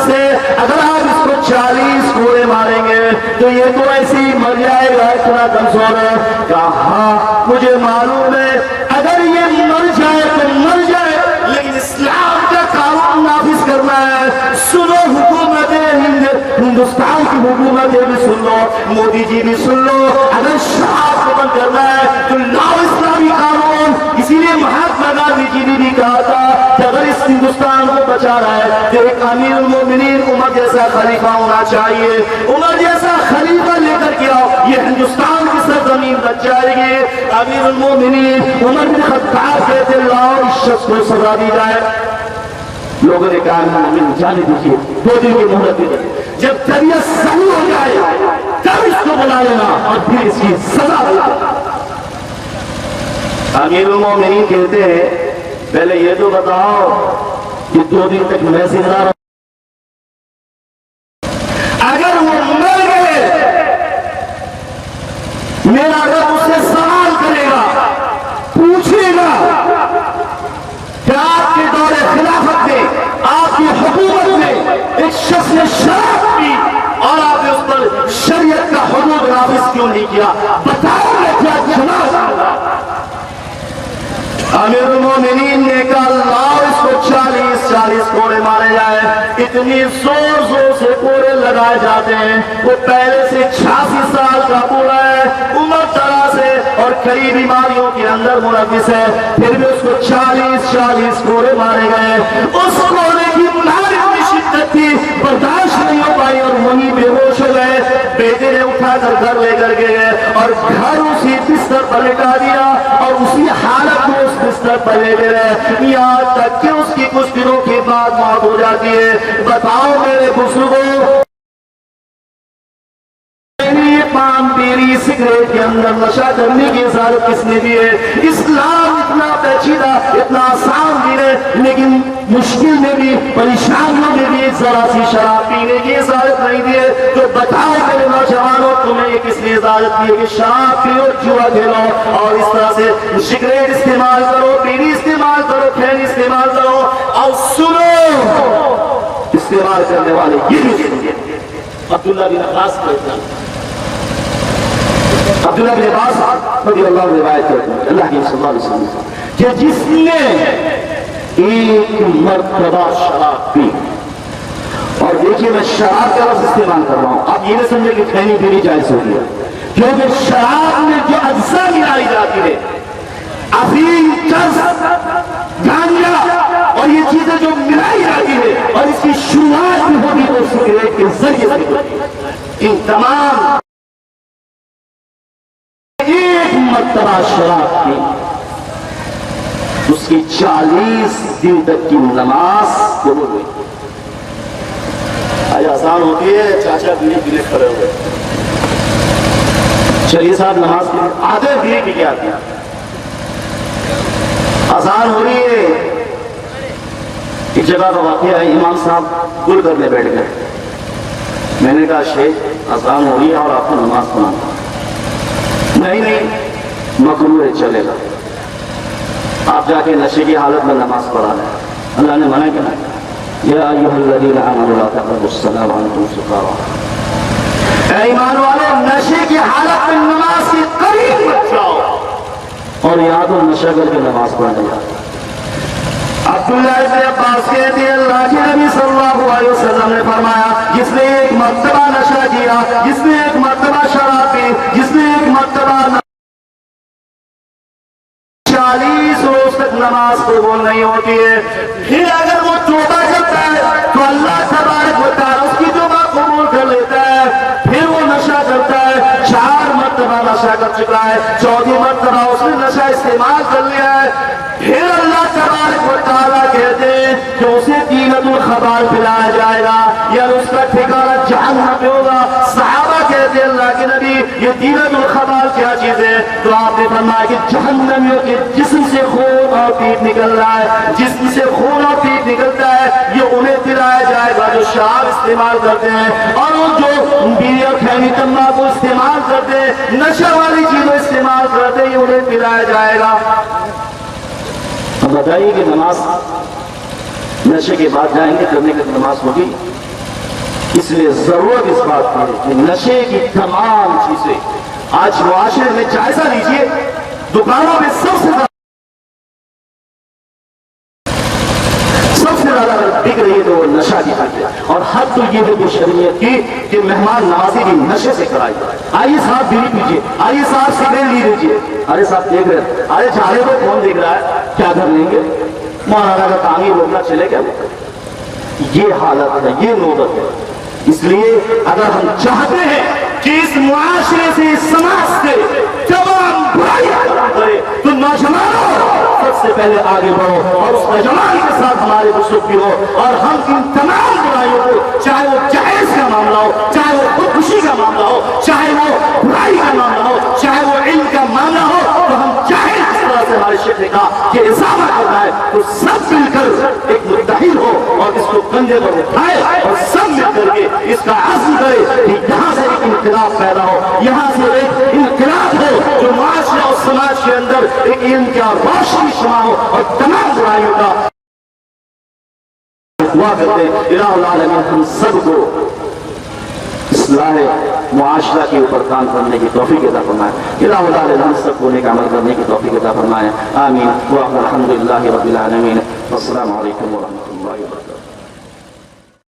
سے اگر آپ اس کو 40 کوڑے ماریں گے تو یہ تو ایسے ہی مر جائے گا، اتنا کمزور ہے۔ کہا مجھے معلوم ہے اگر یہ مر جائے تو مر جائے، لیکن اسلام کا قانون نافذ کرنا ہے۔ سنو حکومت ہندوستان کی حکومت بھی سن لو، مودی جی بھی سن لو، اگر شراب کو بند کرنا ہے تو لاؤ اسلامی قانون۔ اسی لیے مہاتما گاندھی جی نے بھی کہا تھا کہ اگر اس ہندوستان کو بچا رہا ہے تو ایک امیر المومنین عمر جیسا خلیفہ ہونا چاہیے، عمر جیسا خلیفہ لے کر کے آؤ، یہ ہندوستان کی سرزمین بچ جائے گی۔ امیر المومنین عمر بن خطاب کہتے لاؤ اس شخص کو سزا دی جائے۔ لوگوں نے کہا مومن جانے دیجیے، 2 دن کی مہلت دے دیں، جب طبیعت صحیح ہو جائے تب اس کو بلا لینا اور پھر اس کی سزا دے دینا۔ امیر المومنین کہتے ہیں پہلے یہ تو بتاؤ کہ 2 دن تک میں زندہ رہوں، اگر وہ مر گئے میرا رب اس سے سوال کرے گا، پوچھے گا کہ آپ کے دور خلافت میں آپ کی حکومت میں ایک شخص نے شراب پی اور آپ نے اس پر شریعت کا حدود نافذ کیوں نہیں کیا، بتاؤ میں کیا جواب۔ امیر المومنین نے کہا لاؤ اس کو 40 کوڑے مارے جائے۔ اتنی زور زور سے کوڑے لگائے جاتے ہیں، وہ پہلے سے 86 سال کا بوڑھا ہے، عمر دراز ہے اور کئی بیماریوں کے اندر ملوث ہے، پھر بھی اس کو 40 کوڑے مارے گئے۔ اس کوڑے کی مار اتنی شدت تھی برداشت نہیں ہو پائی اور وہیں بے ہوش ہو گئے۔ بیٹے نے اٹھا کر گھر لے کر گئے اور گھر اسی بستر پر لٹا دیا اور اسی حالت میں اس بستر پر لے گئے یہاں تک کہ اس کی کچھ دنوں کے بعد موت ہو جاتی ہے۔ بتاؤ میرے بزرگوں، پان بیڑی سگریٹ کے اندر نشہ کرنے کی اجازت کس نے دی ہے؟ اسلام اتنا پیچیدہ اتنا آسان دین ہے، لیکن مشکل میں بھی پریشانیوں میں بھی ذرا سی شراب پینے کی اجازت نہیں دی ہے۔ تو بتاؤ میرے نوجوانوں تمہیں یہ کس نے اجازت دی ہے کہ شراب پیو، جوا کھیلو اور اس طرح سے سگریٹ استعمال کرو، بیڑی استعمال کرو، کھیل استعمال کرو؟ اور سنو استعمال کرنے والے یہ بھی سنیے، عبداللہ بن عباس کہتا ہے، عبداللہ بن عباس رضی اللہ عنہ روایت کرتے ہیں اللہ کے صلی اللہ علیہ وسلم کہ جس نے ایک مرتبہ شراب پی، اور دیکھیے میں شراب کا لفظ استعمال کر رہا ہوں، آپ یہ نہ سمجھے کہ کھینی پیری جائز ہوتی ہے، کیونکہ شراب میں جو اجزاء ملائی جاتی ہے، افیم، چرس، گانجا اور یہ چیزیں جو ملائی جاتی ہے اور اس کی شروعات میں ہوگی تو سگریٹ کے ذریعے سے ہوتی ہے، ان تمام ایک مرتبہ شراب کی اس کی 40 دن تک کی نماز قبول ہوئی۔ آج آسان ہوتی ہے، چاچا بیوی کے لیے کھڑے ہوئے، چلیے صاحب نماز کے لیے آدھے بیوی کی کیا کیا آسان ہو رہی ہے۔ ایک جگہ کا واقعہ ہے، امام صاحب گل کرنے بیٹھ گئے، میں نے کہا شیخ آسان ہو رہی ہے اور آپ کو نماز پڑھانا، نہیں مکروہ ہے چلے گا، آپ جا کے نشے کی حالت میں نماز پڑھا لیں۔ اللہ نے منع کیا، یا ایھا الذین آمنوا لا تقربوا الصلاۃ وانتم سکارى، اے ایمان والو نشے کی حالت میں نماز کے قریب مت جاؤ، اور یہاں تو نشہ کر کے نماز پڑھنے جاؤ۔ عبداللہ ابن عباس کہتے ہیں اللہ کے نبی صلی اللہ علیہ وسلم نے فرمایا جس نے ایک مرتبہ نشہ کیا، جس نے ایک مرتبہ شراب پی، جس نے ایک مرتبہ 40 روز تک نماز قبول نہیں ہوتی ہے، پھر اگر وہ توبہ کرتا ہے تو اللہ تبارک و تعالیٰ اس کی توبہ قبول کر لیتا ہے۔ پھر وہ نشہ کرتا ہے، 4 مرتبہ نشہ کر چکا ہے، 4تھی مرتبہ اس نے نشہ استعمال کر لیا ہے، پھر اللہ تبارک و تعالیٰ کہتے ہیں کہ اسے طینۃ الخبال پلایا جائے گا، یا اس کا ٹھکانہ جہنم میں ہوگا۔ صحابہ کہتے ہیں اللہ کے نبی یہ طینۃ الخبال کیا چیز ہے؟ تو آپ نے فرمایا کہ جہنمیوں کے جسم سے خون اور پیپ نکل رہا ہے، جسم سے خون اور پیپ نکلتا ہے، یہ انہیں پلایا جائے گا جو شراب استعمال کرتے ہیں، اور وہ جو بیڑی اور خیمی تمباکو استعمال کرتے ہیں، نشہ والی چیزیں استعمال کرتے ہیں، یہ انہیں پلایا جائے گا۔ اب بتائیے کہ نماز نشے کے بعد جائیں گے کرنے کی نماز ہوگی؟ اس لیے ضرورت اس بات کی ہے کہ نشے کی تمام چیزیں آج معاشرے میں جائزہ لیجئے، دکانوں میں سب سے زیادہ بک رہی ہے تو وہ نشہ کی حد ہے، اور حد تو یہ ہے کہ شریعت کی کہ مہمان نوازی بھی نشے سے کرائی جائے۔ آئیے صاحب بیڑی پیجیے، آئیے صاحب سگریٹ لی لیجیے، ارے صاحب دیکھ رہے، ارے چاہے تو کون دیکھ رہا ہے، کیا کر لیں گے؟ مولانا کا تعمیر روکنا چلے گا؟ یہ حالت ہے، یہ نوبت ہے۔ اس لیے اگر ہم چاہتے ہیں کہ اس معاشرے سے، اس سماج سے تمام برائیاں ختم کرے تو نوجوانوں سب سے پہلے آگے بڑھو، اور اس نوجوان کے ساتھ ہمارے بزرگ بھی ہو، اور ہم ان تمام برائیوں کو، چاہے وہ جائز کا معاملہ ہو، چاہے وہ خودکشی کا معاملہ ہو، چاہے وہ برائی کا معاملہ ہو، چاہے وہ علم کا معاملہ ہو، تو ہم چاہے اس طرح سے ہمارے شیخ نے کہا کہ اضافہ کرنا ہے تو سب مل کر ایک متحد ہو اور اس کو کندھے پر اٹھائے، اور سب مل کر کے اس کا عزم کرے کہ یہاں سے ایک انقلاب پیدا ہو، یہاں سے ایک انقلاب ہو جو معاشرے اور سماج کے اندر ایک علم کا روشنی شمع ہو، اور تمام برائیوں کا دعا کرتے ہیں الہ العالمین ہم سب کو اصلاح معاشرہ کے اوپر کام کرنے کی توفیق عطا فرمائے، الہ العالمین ہم سب کو نیک عمل کرنے کی توفیق عطا فرمائے، آمین۔ والحمدللہ رب العالمین، والسلام علیکم ورحمۃ اللہ وبرکاتہ۔